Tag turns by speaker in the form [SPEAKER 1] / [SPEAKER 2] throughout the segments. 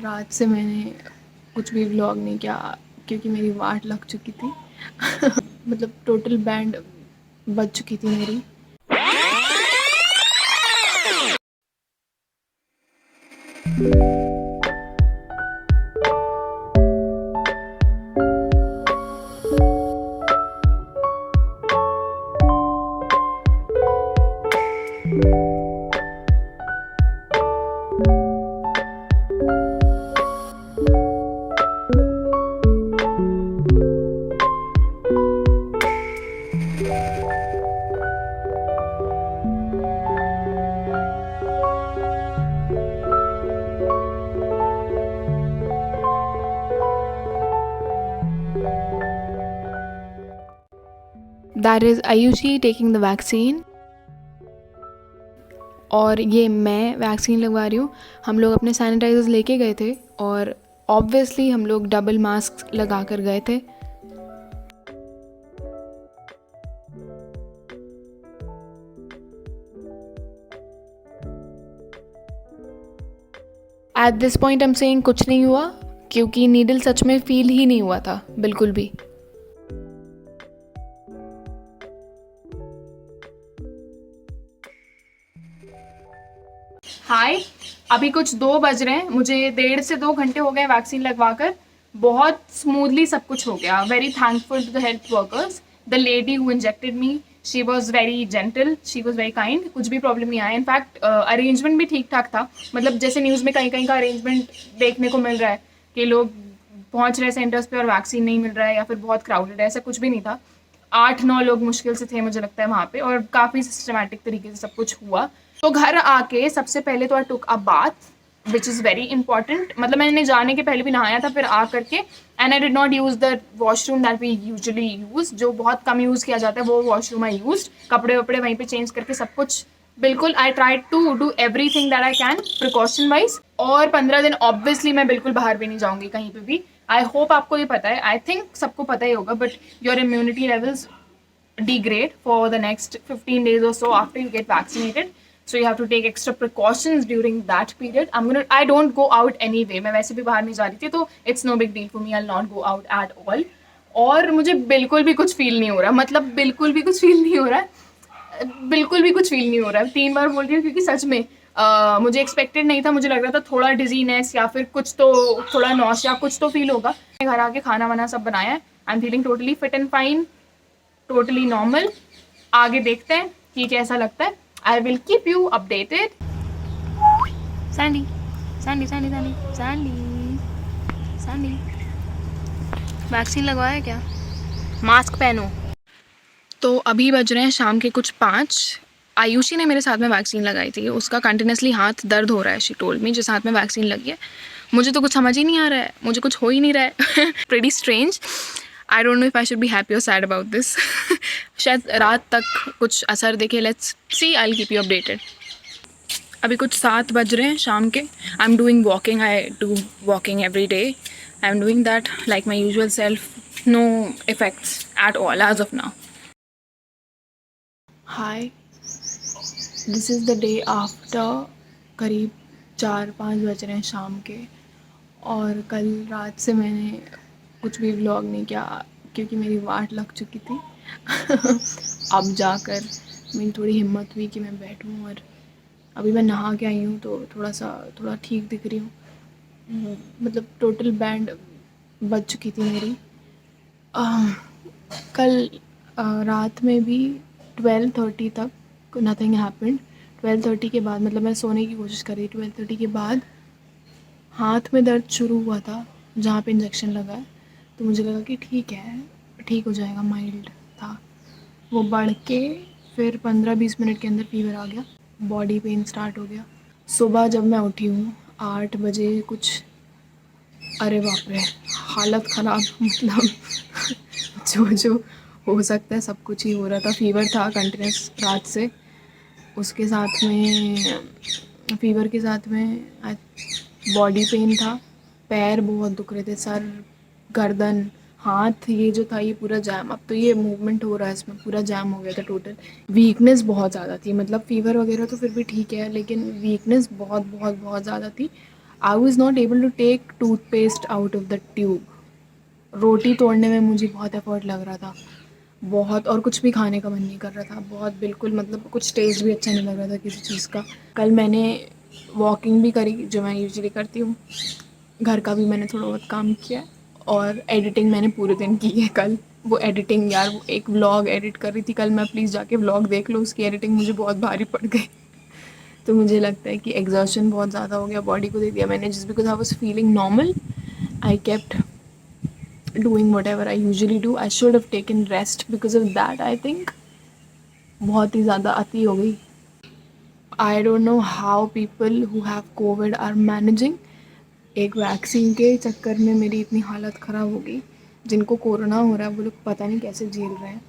[SPEAKER 1] रात से मैंने कुछ भी व्लॉग नहीं किया क्योंकि मेरी वाट लग चुकी थी। मतलब टोटल बैंड बज चुकी थी मेरी। That is Ayushi taking the vaccine. और ये मैं वैक्सीन लगवा रही हूँ। हम लोग अपने सैनिटाइजर्स लेके गए थे और ऑब्वियसली हम लोग डबल मास्क लगा कर गए थे। At this point I am saying कुछ नहीं हुआ क्योंकि नीडल सच में फील ही नहीं हुआ था बिल्कुल भी। हाय, अभी कुछ 2 बज रहे हैं। मुझे 1.5 से 2 घंटे हो गए वैक्सीन लगवाकर। बहुत स्मूथली सब कुछ हो गया। Very thankful to the health workers. The lady who injected me, she was very gentle, she was very kind. कुछ भी प्रॉब्लम नहीं आया। इनफैक्ट अरेंजमेंट भी ठीक ठाक था। मतलब जैसे न्यूज़ में कहीं कहीं का अरेंजमेंट देखने को मिल रहा है कि लोग पहुंच रहे सेंटर्स पे और वैक्सीन नहीं मिल रहा है या फिर बहुत क्राउडेड है, ऐसा कुछ भी नहीं था। 8-9 लोग मुश्किल से थे मुझे लगता है वहाँ पे, और काफ़ी सिस्टमैटिक तरीके से सब कुछ हुआ। तो घर आके सबसे पहले तो I took a bath which is very important. मतलब मैंने जाने के पहले भी नहाया था, फिर आ करके and I did not use the washroom that we usually use, जो बहुत कम यूज़ किया जाता है वो वॉशरूम आई यूज़। कपड़े वपड़े वहीं पे चेंज करके सब कुछ बिल्कुल I try to do every thing that I can precaution wise. और 15 दिन ऑब्वियसली मैं बिल्कुल बाहर भी नहीं जाऊँगी कहीं पर भी। आई होप आपको ये पता है, आई थिंक सबको पता ही होगा, but your immunity levels degrade for the next 15 days or so after you get vaccinated, so you have to take extra precautions during that period. I don't go out anyway, मैं वैसे भी बाहर नहीं जा रही थी, तो it's no big deal for me, I'll not go out at all. और मुझे बिल्कुल भी कुछ फील नहीं हो रहा, मतलब बिल्कुल भी कुछ फील नहीं हो रहा है, बिल्कुल भी कुछ फील नहीं हो रहा है। 3 बार बोल रही हूँ क्योंकि सच में मुझे एक्सपेक्टेड नहीं था। मुझे लग रहा था थोड़ा डिजीनेस या फिर कुछ तो, थोड़ा नौसिया कुछ तो फील होगा। घर आके खाना वाना सब बनाया है। I am feeling totally fit and fine, totally normal. आगे देखते हैं कि कैसा लगता है। आई will keep you updated. Sandy Sandy Sandy Sandy Sandy Sandy, vaccine लगवाया क्या? मास्क पहनो। तो अभी बज रहे हैं शाम के कुछ 5। आयुषी ने मेरे साथ में वैक्सीन लगाई थी। उसका कंटिन्यूसली हाथ दर्द हो रहा है, शी टोल्ड मी, जिस हाथ में वैक्सीन लगी है। मुझे तो कुछ समझ ही नहीं आ रहा है, मुझे कुछ हो ही नहीं रहा है। Pretty strange. I don't know if I should be happy और सैड अबाउट दिस। शायद रात तक कुछ असर देखे, let's see, I will keep you updated. अभी कुछ 7 बज रहे हैं शाम के। I am doing walking, I do walking every day. I am doing that like my usual self, no effects at all as of now. Hi, this is the day after. करीब 4-5 बज रहे हैं शाम के, और कल रात से मैंने कुछ भी व्लॉग नहीं किया क्योंकि मेरी वाट लग चुकी थी। अब जाकर मेरी थोड़ी हिम्मत हुई कि मैं बैठूं, और अभी मैं नहा के आई हूँ तो थोड़ा ठीक दिख रही हूँ। मतलब टोटल बैंड बज चुकी थी मेरी। कल रात में भी 12:30 तक नथिंग हैपेंड। 12:30 के बाद, मतलब मैं सोने की कोशिश कर रही, 12:30 के बाद हाथ में दर्द शुरू हुआ था जहाँ पे इंजेक्शन लगा है। तो मुझे लगा कि ठीक है, ठीक हो जाएगा, माइल्ड था। वो बढ़ के फिर 15-20 मिनट के अंदर फीवर आ गया, बॉडी पेन स्टार्ट हो गया। सुबह जब मैं उठी हूँ 8 बजे कुछ, अरे बाप रे, हालत ख़राब। मतलब जो हो सकता है सब कुछ ही हो रहा था। फीवर था कंटिन्यूस रात से, उसके साथ में, फीवर के साथ में बॉडी पेन था, पैर बहुत दुख रहे थे, सर, गर्दन, हाथ, ये जो था ये पूरा जैम। अब तो ये मूवमेंट हो रहा है, इसमें पूरा जैम हो गया था टोटल। वीकनेस बहुत ज़्यादा थी, मतलब फ़ीवर वगैरह तो फिर भी ठीक है, लेकिन वीकनेस बहुत बहुत बहुत ज़्यादा थी। I was not able to take toothpaste out of the tube. रोटी तोड़ने में मुझे बहुत एफर्ट लग रहा था, बहुत, और कुछ भी खाने का मन नहीं कर रहा था, बहुत बिल्कुल, मतलब कुछ टेस्ट भी अच्छा नहीं लग रहा था किसी चीज़ का. कल मैंने वॉकिंग भी करी जो मैं यूजुअली करती हूँ, घर का भी मैंने थोड़ा बहुत काम किया, और एडिटिंग मैंने पूरे दिन की है कल. वो एडिटिंग यार, वो एक व्लॉग एडिट कर रही थी कल मैं, प्लीज़ जाके व्लॉग देख लो, उसकी एडिटिंग मुझे बहुत भारी पड़ गई. तो मुझे लगता है कि एग्जॉशन बहुत ज़्यादा हो गया, बॉडी को दे दिया मैंने. Just because I was feeling normal, I kept doing whatever I usually do. I should have taken rest because of that. I think बहुत ही ज़्यादा अति हो गई. I don't know how people who have COVID are managing. एक vaccine के चक्कर में मेरी इतनी हालत ख़राब हो गई. जिनको कोरोना हो रहा है वो लोग पता नहीं कैसे झेल रहे हैं.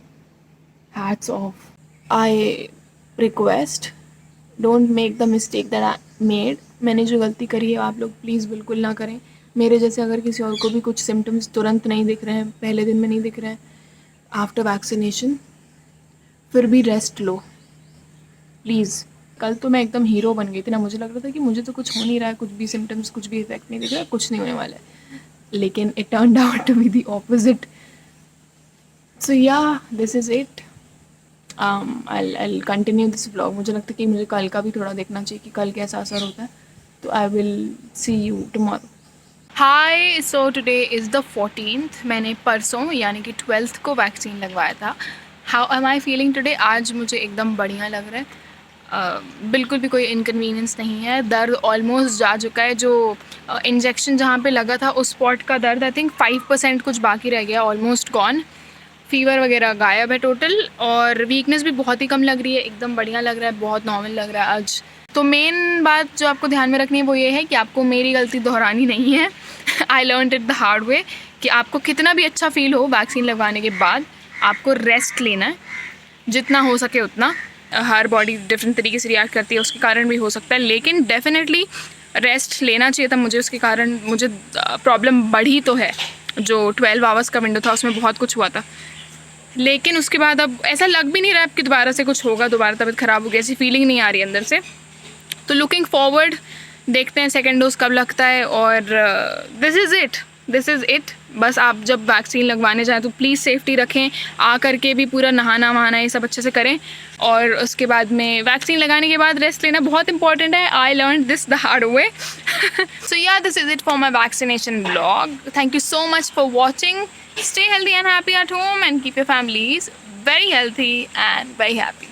[SPEAKER 1] Hats off. I request, don't make the mistake that I made. मैंने जो गलती करी है आप लोग प्लीज़ बिल्कुल ना करें. मेरे जैसे अगर किसी और को भी कुछ सिम्टम्स तुरंत नहीं दिख रहे हैं, पहले दिन में नहीं दिख रहे हैं आफ्टर वैक्सीनेशन, फिर भी रेस्ट लो प्लीज़. कल तो मैं एकदम हीरो बन गई थी ना, मुझे लग रहा था कि मुझे तो कुछ हो नहीं रहा है, कुछ भी सिम्टम्स, कुछ भी इफेक्ट नहीं दिख रहा है, कुछ नहीं होने वाला है. लेकिन it turned out to be the opposite. So yeah, this is it. I'll continue this vlog. मुझे लगता है कि मुझे कल का भी थोड़ा देखना चाहिए कि कल कैसा असर होता है. तो I will see you tomorrow. Hi, so today is the 14th. मैंने परसों यानी कि 12th को वैक्सीन लगवाया था. How am I feeling today? आज मुझे एकदम बढ़िया लग रहा है. बिल्कुल भी कोई इनकन्वीनियंस नहीं है. दर्द ऑलमोस्ट जा चुका है. जो इंजेक्शन जहाँ पे लगा था उस स्पॉट का दर्द आई थिंक 5% कुछ बाकी रह गया, ऑलमोस्ट गॉन. फीवर वगैरह गायब है टोटल, और वीकनेस भी बहुत ही कम लग रही है, एकदम बढ़िया लग रहा है, बहुत नॉर्मल लग रहा है आज. तो मेन बात जो आपको ध्यान में रखनी है वो ये है कि आपको मेरी गलती दोहरानी नहीं है. I learn it the hard वे कि आपको कितना भी अच्छा फील हो वैक्सीन लगवाने के बाद, आपको रेस्ट लेना है जितना हो सके उतना. हर बॉडी डिफरेंट तरीके से रिएक्ट करती है, उसके कारण भी हो सकता है, लेकिन डेफिनेटली रेस्ट लेना चाहिए था मुझे. उसके कारण मुझे प्रॉब्लम बढ़ी तो है. जो 12 आवर्स का विंडो था उसमें बहुत कुछ हुआ था, लेकिन उसके बाद अब ऐसा लग भी नहीं रहा है कि दोबारा से कुछ होगा, दोबारा तबीयत ख़राब हो गई, ऐसी फीलिंग नहीं आ रही अंदर से. तो लुकिंग फॉरवर्ड, देखते हैं सेकेंड डोज कब लगता है. और दिस इज़ इट. बस आप जब वैक्सीन लगवाने जाएँ तो प्लीज़ सेफ्टी रखें. आ करके भी पूरा नहाना वहाना ये सब अच्छे से करें, और उसके बाद में वैक्सीन लगाने के बाद रेस्ट लेना बहुत इंपॉर्टेंट है. I learn this the hard way. So yeah, this is it for my vaccination vlog. Thank you so much for watching. Stay healthy and happy at home and keep your families very healthy and very happy.